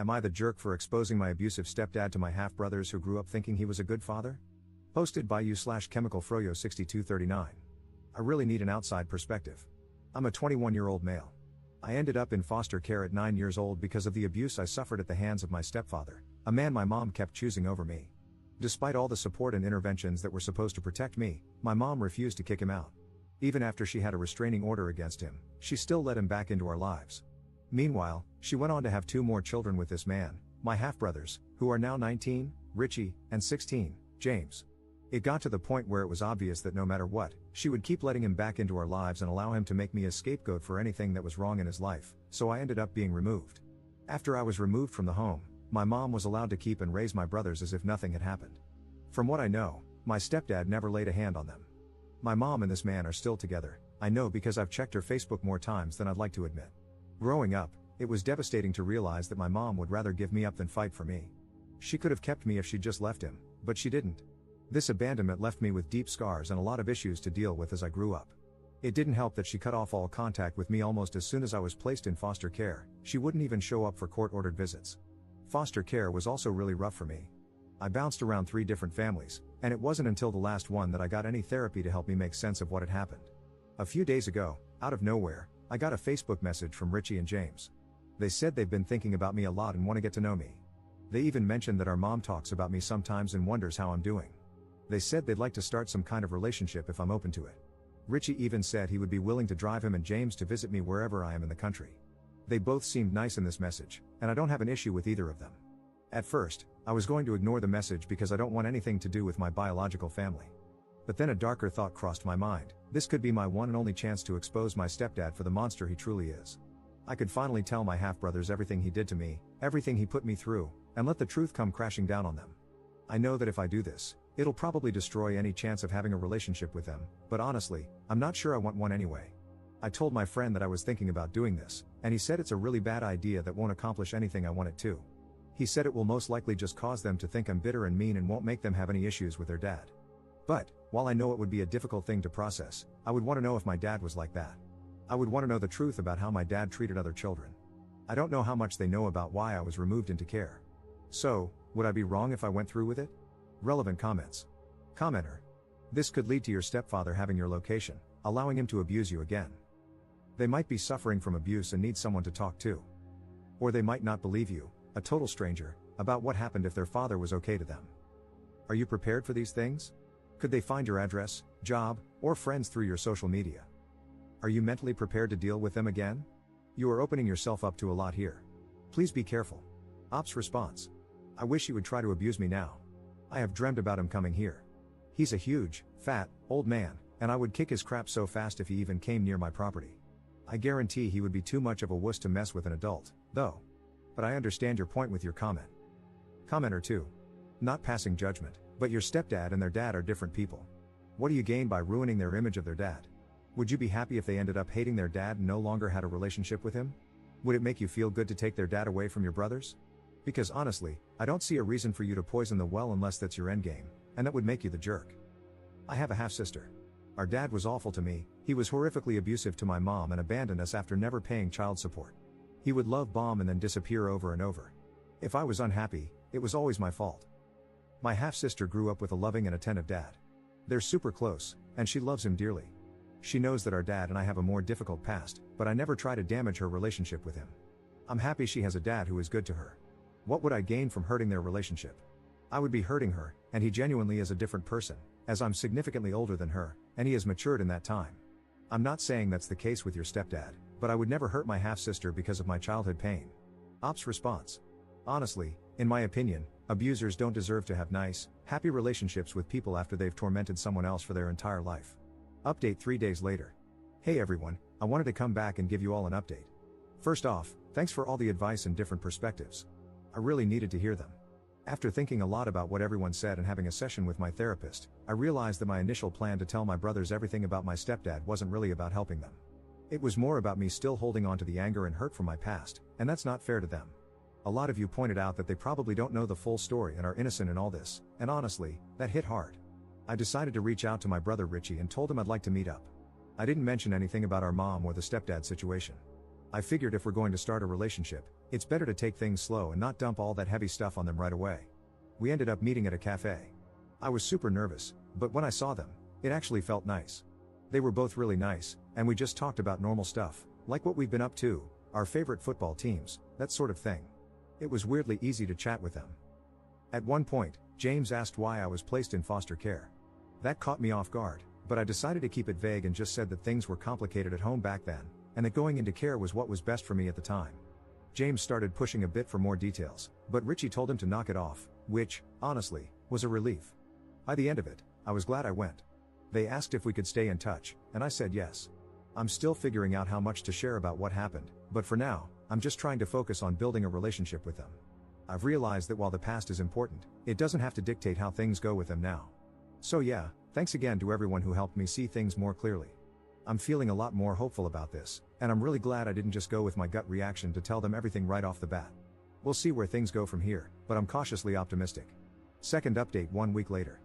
Am I the jerk for exposing my abusive stepdad to my half-brothers who grew up thinking he was a good father? Posted by you/chemicalfroyo6239. I really need an outside perspective. I'm a 21-year-old male. I ended up in foster care at 9 years old because of the abuse I suffered at the hands of my stepfather, a man my mom kept choosing over me. Despite all the support and interventions that were supposed to protect me, my mom refused to kick him out. Even after she had a restraining order against him, she still let him back into our lives. Meanwhile, she went on to have 2 more children with this man, my half-brothers, who are now 19, Richie, and 16, James. It got to the point where it was obvious that no matter what, she would keep letting him back into our lives and allow him to make me a scapegoat for anything that was wrong in his life, so I ended up being removed. After I was removed from the home, my mom was allowed to keep and raise my brothers as if nothing had happened. From what I know, my stepdad never laid a hand on them. My mom and this man are still together, I know because I've checked her Facebook more times than I'd like to admit. Growing up, it was devastating to realize that my mom would rather give me up than fight for me. She could have kept me if she'd just left him, but she didn't. This abandonment left me with deep scars and a lot of issues to deal with as I grew up. It didn't help that she cut off all contact with me almost as soon as I was placed in foster care. She wouldn't even show up for court-ordered visits. Foster care was also really rough for me. I bounced around 3 different families, and it wasn't until the last one that I got any therapy to help me make sense of what had happened. A few days ago, out of nowhere, I got a Facebook message from Richie and James. They said they've been thinking about me a lot and want to get to know me. They even mentioned that our mom talks about me sometimes and wonders how I'm doing. They said they'd like to start some kind of relationship if I'm open to it. Richie even said he would be willing to drive him and James to visit me wherever I am in the country. They both seemed nice in this message, and I don't have an issue with either of them. At first, I was going to ignore the message because I don't want anything to do with my biological family. But then a darker thought crossed my mind. This could be my one and only chance to expose my stepdad for the monster he truly is. I could finally tell my half-brothers everything he did to me, everything he put me through, and let the truth come crashing down on them. I know that if I do this, it'll probably destroy any chance of having a relationship with them, but honestly, I'm not sure I want one anyway. I told my friend that I was thinking about doing this, and he said it's a really bad idea that won't accomplish anything I want it to. He said it will most likely just cause them to think I'm bitter and mean and won't make them have any issues with their dad. But, while I know it would be a difficult thing to process, I would want to know if my dad was like that. I would want to know the truth about how my dad treated other children. I don't know how much they know about why I was removed into care. So, would I be wrong if I went through with it? Relevant comments. Commenter. This could lead to your stepfather having your location, allowing him to abuse you again. They might be suffering from abuse and need someone to talk to. Or they might not believe you, a total stranger, about what happened if their father was okay to them. Are you prepared for these things? Could they find your address, job, or friends through your social media? Are you mentally prepared to deal with them again? You are opening yourself up to a lot here. Please be careful. Ops response. I wish he would try to abuse me now. I have dreamt about him coming here. He's a huge, fat, old man, and I would kick his crap so fast if he even came near my property. I guarantee he would be too much of a wuss to mess with an adult, though. But I understand your point with your comment. Commenter 2. Not passing judgment, but your stepdad and their dad are different people. What do you gain by ruining their image of their dad? Would you be happy if they ended up hating their dad and no longer had a relationship with him? Would it make you feel good to take their dad away from your brothers? Because honestly, I don't see a reason for you to poison the well unless that's your endgame, and that would make you the jerk. I have a half-sister. Our dad was awful to me. He was horrifically abusive to my mom and abandoned us after never paying child support. He would love bomb and then disappear over and over. If I was unhappy, it was always my fault. My half-sister grew up with a loving and attentive dad. They're super close, and she loves him dearly. She knows that our dad and I have a more difficult past, but I never try to damage her relationship with him. I'm happy she has a dad who is good to her. What would I gain from hurting their relationship? I would be hurting her, and he genuinely is a different person, as I'm significantly older than her, and he has matured in that time. I'm not saying that's the case with your stepdad, but I would never hurt my half-sister because of my childhood pain. Ops response. Honestly, in my opinion, abusers don't deserve to have nice, happy relationships with people after they've tormented someone else for their entire life. Update 3 days later. Hey everyone, I wanted to come back and give you all an update. First off, thanks for all the advice and different perspectives. I really needed to hear them. After thinking a lot about what everyone said and having a session with my therapist, I realized that my initial plan to tell my brothers everything about my stepdad wasn't really about helping them. It was more about me still holding on to the anger and hurt from my past, and that's not fair to them. A lot of you pointed out that they probably don't know the full story and are innocent in all this, and honestly, that hit hard. I decided to reach out to my brother Richie and told him I'd like to meet up. I didn't mention anything about our mom or the stepdad situation. I figured if we're going to start a relationship, it's better to take things slow and not dump all that heavy stuff on them right away. We ended up meeting at a cafe. I was super nervous, but when I saw them, it actually felt nice. They were both really nice, and we just talked about normal stuff, like what we've been up to, our favorite football teams, that sort of thing. It was weirdly easy to chat with them. At one point, James asked why I was placed in foster care. That caught me off guard, but I decided to keep it vague and just said that things were complicated at home back then, and that going into care was what was best for me at the time. James started pushing a bit for more details, but Richie told him to knock it off, which, honestly, was a relief. By the end of it, I was glad I went. They asked if we could stay in touch, and I said yes. I'm still figuring out how much to share about what happened, but for now, I'm just trying to focus on building a relationship with them. I've realized that while the past is important, it doesn't have to dictate how things go with them now. So yeah, thanks again to everyone who helped me see things more clearly. I'm feeling a lot more hopeful about this, and I'm really glad I didn't just go with my gut reaction to tell them everything right off the bat. We'll see where things go from here, but I'm cautiously optimistic. Second update 1 week later.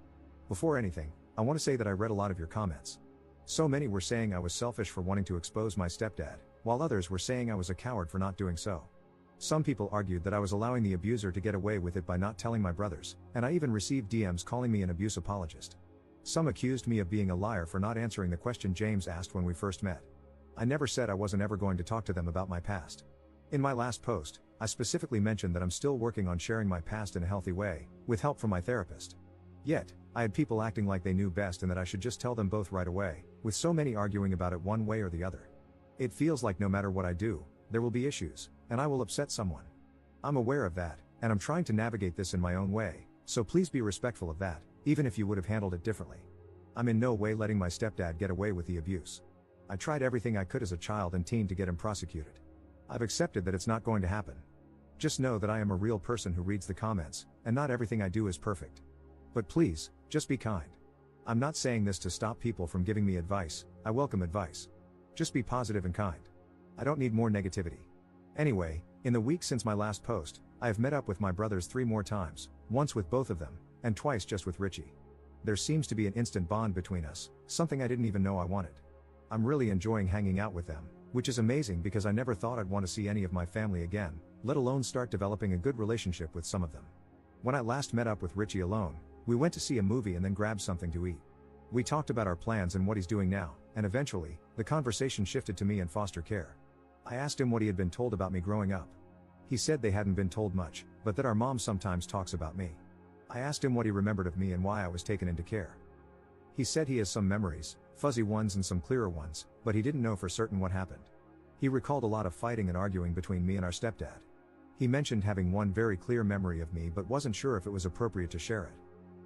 Before anything, I want to say that I read a lot of your comments. So many were saying I was selfish for wanting to expose my stepdad, while others were saying I was a coward for not doing so. Some people argued that I was allowing the abuser to get away with it by not telling my brothers, and I even received DMs calling me an abuse apologist. Some accused me of being a liar for not answering the question James asked when we first met. I never said I wasn't ever going to talk to them about my past. In my last post, I specifically mentioned that I'm still working on sharing my past in a healthy way, with help from my therapist. Yet, I had people acting like they knew best and that I should just tell them both right away, with so many arguing about it one way or the other. It feels like no matter what I do, there will be issues, and I will upset someone. I'm aware of that, and I'm trying to navigate this in my own way, so please be respectful of that, even if you would have handled it differently. I'm in no way letting my stepdad get away with the abuse. I tried everything I could as a child and teen to get him prosecuted. I've accepted that it's not going to happen. Just know that I am a real person who reads the comments, and not everything I do is perfect. But please, just be kind. I'm not saying this to stop people from giving me advice. I welcome advice. Just be positive and kind. I don't need more negativity. Anyway, in the week since my last post, I have met up with my brothers 3 more times, once with both of them, and twice just with Richie. There seems to be an instant bond between us, something I didn't even know I wanted. I'm really enjoying hanging out with them, which is amazing because I never thought I'd want to see any of my family again, let alone start developing a good relationship with some of them. When I last met up with Richie alone, we went to see a movie and then grabbed something to eat. We talked about our plans and what he's doing now, and eventually, the conversation shifted to me and foster care. I asked him what he had been told about me growing up. He said they hadn't been told much, but that our mom sometimes talks about me. I asked him what he remembered of me and why I was taken into care. He said he has some memories, fuzzy ones and some clearer ones, but he didn't know for certain what happened. He recalled a lot of fighting and arguing between me and our stepdad. He mentioned having one very clear memory of me but wasn't sure if it was appropriate to share it.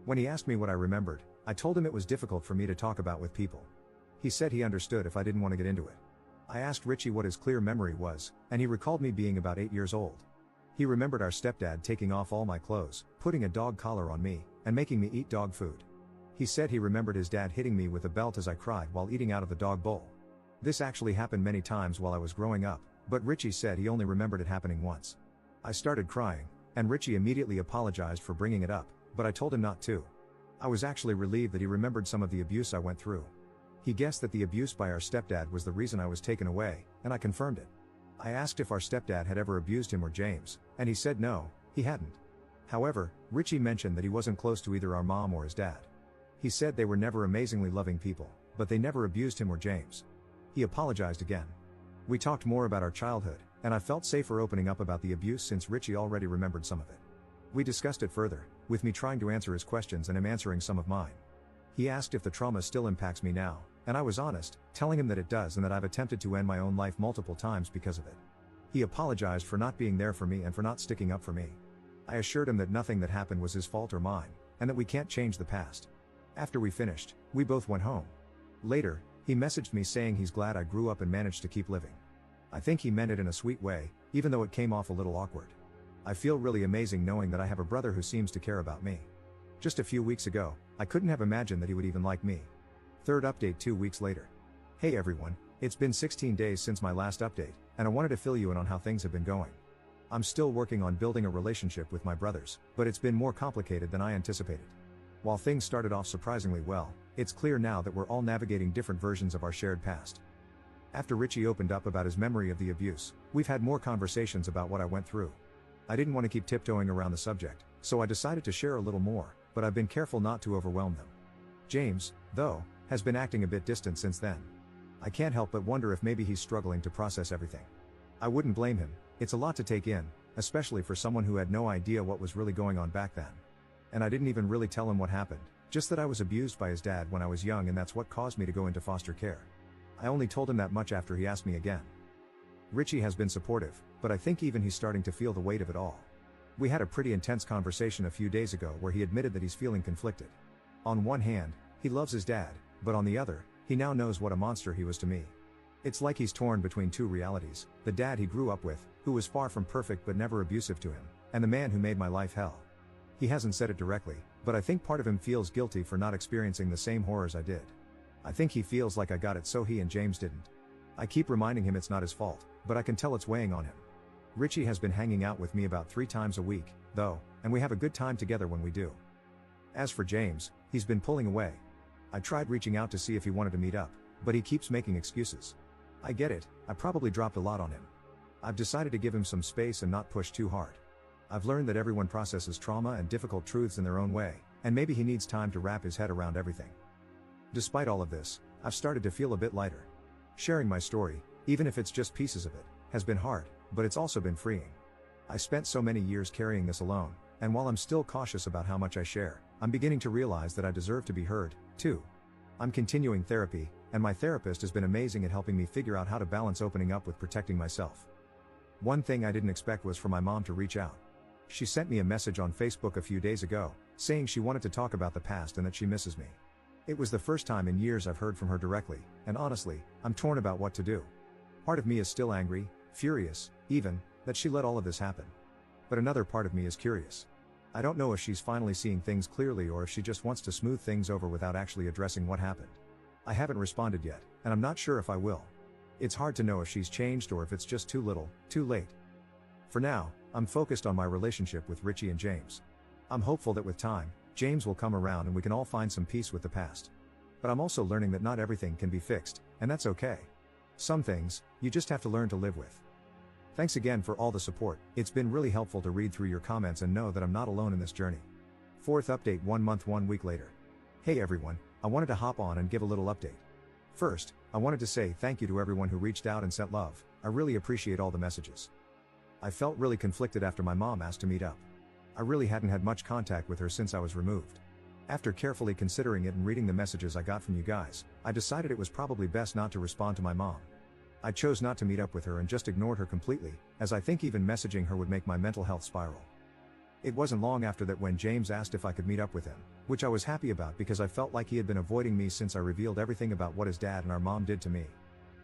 When he asked me what I remembered, I told him it was difficult for me to talk about with people. He said he understood if I didn't want to get into it. I asked Richie what his clear memory was, and he recalled me being about 8 years old. He remembered our stepdad taking off all my clothes, putting a dog collar on me, and making me eat dog food. He said he remembered his dad hitting me with a belt as I cried while eating out of the dog bowl. This actually happened many times while I was growing up, but Richie said he only remembered it happening once. I started crying, and Richie immediately apologized for bringing it up, but I told him not to. I was actually relieved that he remembered some of the abuse I went through. He guessed that the abuse by our stepdad was the reason I was taken away, and I confirmed it. I asked if our stepdad had ever abused him or James, and he said no, he hadn't. However, Richie mentioned that he wasn't close to either our mom or his dad. He said they were never amazingly loving people, but they never abused him or James. He apologized again. We talked more about our childhood, and I felt safer opening up about the abuse since Richie already remembered some of it. We discussed it further, with me trying to answer his questions and him answering some of mine. He asked if the trauma still impacts me now, and I was honest, telling him that it does and that I've attempted to end my own life multiple times because of it. He apologized for not being there for me and for not sticking up for me. I assured him that nothing that happened was his fault or mine, and that we can't change the past. After we finished, we both went home. Later, he messaged me saying he's glad I grew up and managed to keep living. I think he meant it in a sweet way, even though it came off a little awkward. I feel really amazing knowing that I have a brother who seems to care about me. Just a few weeks ago, I couldn't have imagined that he would even like me. Third update 2 weeks later. Hey everyone, it's been 16 days since my last update, and I wanted to fill you in on how things have been going. I'm still working on building a relationship with my brothers, but it's been more complicated than I anticipated. While things started off surprisingly well, it's clear now that we're all navigating different versions of our shared past. After Richie opened up about his memory of the abuse, we've had more conversations about what I went through. I didn't want to keep tiptoeing around the subject, so I decided to share a little more, but I've been careful not to overwhelm them. James, though, has been acting a bit distant since then. I can't help but wonder if maybe he's struggling to process everything. I wouldn't blame him, it's a lot to take in, especially for someone who had no idea what was really going on back then. And I didn't even really tell him what happened, just that I was abused by his dad when I was young and that's what caused me to go into foster care. I only told him that much after he asked me again. Richie has been supportive, but I think even he's starting to feel the weight of it all. We had a pretty intense conversation a few days ago where he admitted that he's feeling conflicted. On one hand, he loves his dad, but on the other, he now knows what a monster he was to me. It's like he's torn between two realities, the dad he grew up with, who was far from perfect but never abusive to him, and the man who made my life hell. He hasn't said it directly, but I think part of him feels guilty for not experiencing the same horrors I did. I think he feels like I got it so he and James didn't. I keep reminding him it's not his fault, but I can tell it's weighing on him. Richie has been hanging out with me about 3 times a week, though, and we have a good time together when we do. As for James, he's been pulling away. I tried reaching out to see if he wanted to meet up, but he keeps making excuses. I get it, I probably dropped a lot on him. I've decided to give him some space and not push too hard. I've learned that everyone processes trauma and difficult truths in their own way, and maybe he needs time to wrap his head around everything. Despite all of this, I've started to feel a bit lighter. Sharing my story, even if it's just pieces of it, has been hard, but it's also been freeing. I spent so many years carrying this alone, and while I'm still cautious about how much I share, I'm beginning to realize that I deserve to be heard, too. I'm continuing therapy, and my therapist has been amazing at helping me figure out how to balance opening up with protecting myself. One thing I didn't expect was for my mom to reach out. She sent me a message on Facebook a few days ago, saying she wanted to talk about the past and that she misses me. It was the first time in years I've heard from her directly, and honestly, I'm torn about what to do. Part of me is still angry, furious, even, that she let all of this happen. But another part of me is curious. I don't know if she's finally seeing things clearly or if she just wants to smooth things over without actually addressing what happened. I haven't responded yet, and I'm not sure if I will. It's hard to know if she's changed or if it's just too little, too late. For now, I'm focused on my relationship with Richie and James. I'm hopeful that with time, James will come around and we can all find some peace with the past. But I'm also learning that not everything can be fixed, and that's okay. Some things, you just have to learn to live with. Thanks again for all the support, it's been really helpful to read through your comments and know that I'm not alone in this journey. 4th update 1 month 1 week later. Hey everyone, I wanted to hop on and give a little update. First, I wanted to say thank you to everyone who reached out and sent love, I really appreciate all the messages. I felt really conflicted after my mom asked to meet up. I really hadn't had much contact with her since I was removed. After carefully considering it and reading the messages I got from you guys, I decided it was probably best not to respond to my mom. I chose not to meet up with her and just ignored her completely, as I think even messaging her would make my mental health spiral. It wasn't long after that when James asked if I could meet up with him, which I was happy about because I felt like he had been avoiding me since I revealed everything about what his dad and our mom did to me.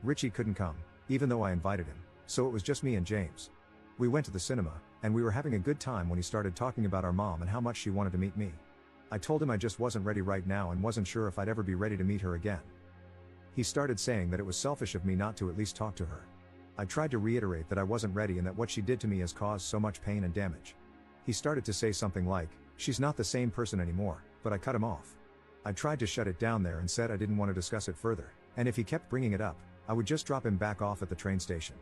Richie couldn't come, even though I invited him, so it was just me and James. We went to the cinema, and we were having a good time when he started talking about our mom and how much she wanted to meet me. I told him I just wasn't ready right now and wasn't sure if I'd ever be ready to meet her again. He started saying that it was selfish of me not to at least talk to her. I tried to reiterate that I wasn't ready and that what she did to me has caused so much pain and damage. He started to say something like, "She's not the same person anymore," but I cut him off. I tried to shut it down there and said I didn't want to discuss it further, and if he kept bringing it up, I would just drop him back off at the train station.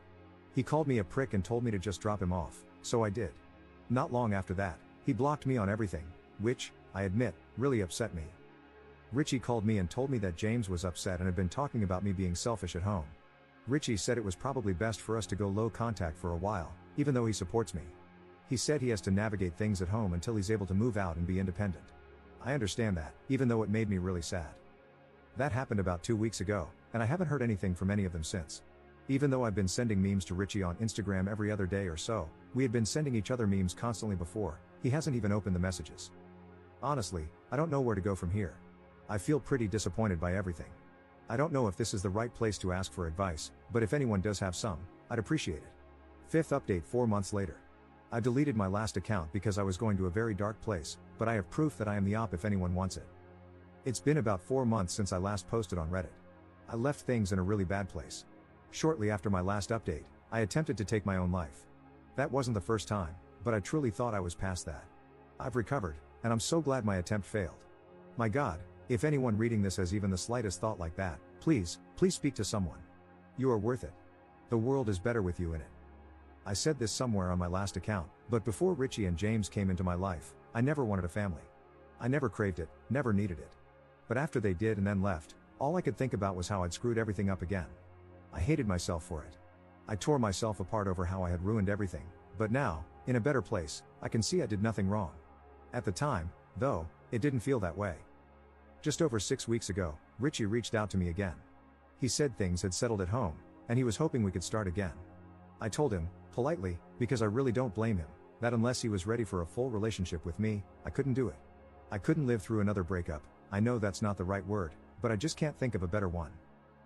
He called me a prick and told me to just drop him off, so I did. Not long after that, he blocked me on everything, which, I admit, really upset me. Richie called me and told me that James was upset and had been talking about me being selfish at home. Richie said it was probably best for us to go low contact for a while, even though he supports me. He said he has to navigate things at home until he's able to move out and be independent. I understand that, even though it made me really sad. That happened about 2 weeks ago, and I haven't heard anything from any of them since. Even though I've been sending memes to Richie on Instagram every other day or so, we had been sending each other memes constantly before, he hasn't even opened the messages. Honestly, I don't know where to go from here. I feel pretty disappointed by everything. I don't know if this is the right place to ask for advice, but if anyone does have some, I'd appreciate it. 5th update 4 months later. I deleted my last account because I was going to a very dark place, but I have proof that I am the op if anyone wants it. It's been about 4 months since I last posted on Reddit. I left things in a really bad place. Shortly after my last update, I attempted to take my own life. That wasn't the first time, but I truly thought I was past that. I've recovered, and I'm so glad my attempt failed. My God, if anyone reading this has even the slightest thought like that, please speak to someone. You are worth it. The world is better with you in it. I said this somewhere on my last account, but before Richie and James came into my life, I never wanted a family. I never craved it, never needed it. But after they did and then left, all I could think about was how I'd screwed everything up again. I hated myself for it. I tore myself apart over how I had ruined everything, but now, in a better place, I can see I did nothing wrong. At the time, though, it didn't feel that way. Just over 6 weeks ago, Richie reached out to me again. He said things had settled at home, and he was hoping we could start again. I told him, politely, because I really don't blame him, that unless he was ready for a full relationship with me, I couldn't do it. I couldn't live through another breakup. I know that's not the right word, but I just can't think of a better one.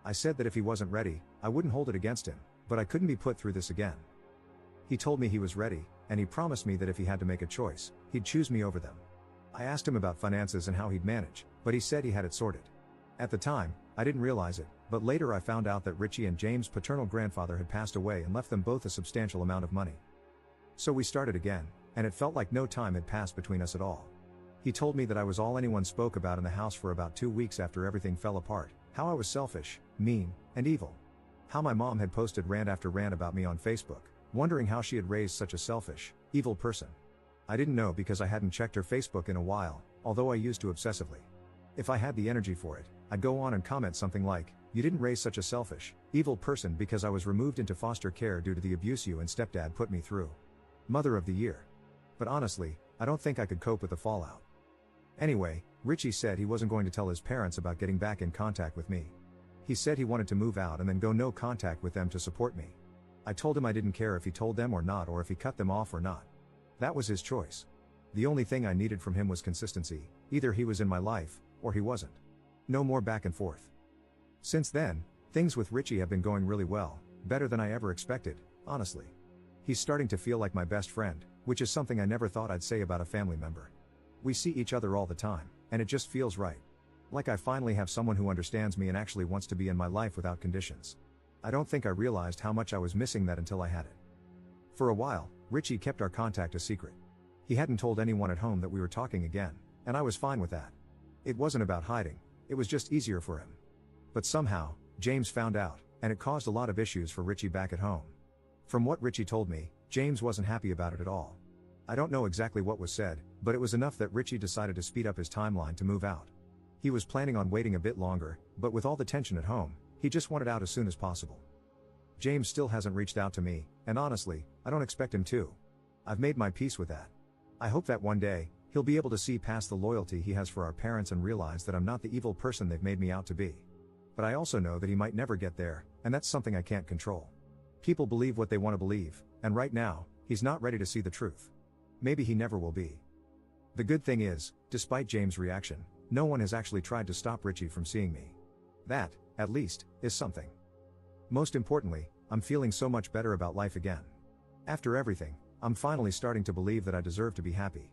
I said that if he wasn't ready, I wouldn't hold it against him, but I couldn't be put through this again. He told me he was ready, and he promised me that if he had to make a choice, he'd choose me over them. I asked him about finances and how he'd manage, but he said he had it sorted. At the time, I didn't realize it, but later I found out that Richie and James' paternal grandfather had passed away and left them both a substantial amount of money. So we started again, and it felt like no time had passed between us at all. He told me that I was all anyone spoke about in the house for about 2 weeks after everything fell apart, how I was selfish, mean, and evil. How my mom had posted rant after rant about me on Facebook, wondering how she had raised such a selfish, evil person. I didn't know because I hadn't checked her Facebook in a while, although I used to obsessively. If I had the energy for it, I'd go on and comment something like, "You didn't raise such a selfish, evil person because I was removed into foster care due to the abuse you and stepdad put me through. Mother of the year." But honestly, I don't think I could cope with the fallout. Anyway, Richie said he wasn't going to tell his parents about getting back in contact with me. He said he wanted to move out and then go no contact with them to support me. I told him I didn't care if he told them or not, or if he cut them off or not. That was his choice. The only thing I needed from him was consistency. Either he was in my life, or he wasn't. No more back and forth. Since then, things with Richie have been going really well, better than I ever expected, honestly. He's starting to feel like my best friend, which is something I never thought I'd say about a family member. We see each other all the time, and it just feels right. Like I finally have someone who understands me and actually wants to be in my life without conditions. I don't think I realized how much I was missing that until I had it. For a while, Richie kept our contact a secret. He hadn't told anyone at home that we were talking again, and I was fine with that. It wasn't about hiding, it was just easier for him. But somehow, James found out, and it caused a lot of issues for Richie back at home. From what Richie told me, James wasn't happy about it at all. I don't know exactly what was said, but it was enough that Richie decided to speed up his timeline to move out. He was planning on waiting a bit longer, but with all the tension at home, he just wanted out as soon as possible. James still hasn't reached out to me, and honestly, I don't expect him to. I've made my peace with that. I hope that one day, he'll be able to see past the loyalty he has for our parents and realize that I'm not the evil person they've made me out to be. But I also know that he might never get there, and that's something I can't control. People believe what they want to believe, and right now, he's not ready to see the truth. Maybe he never will be. The good thing is, despite James' reaction, no one has actually tried to stop Richie from seeing me. That, at least, is something. Most importantly, I'm feeling so much better about life again. After everything, I'm finally starting to believe that I deserve to be happy.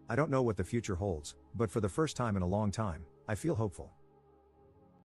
I don't know what the future holds, but for the first time in a long time, I feel hopeful.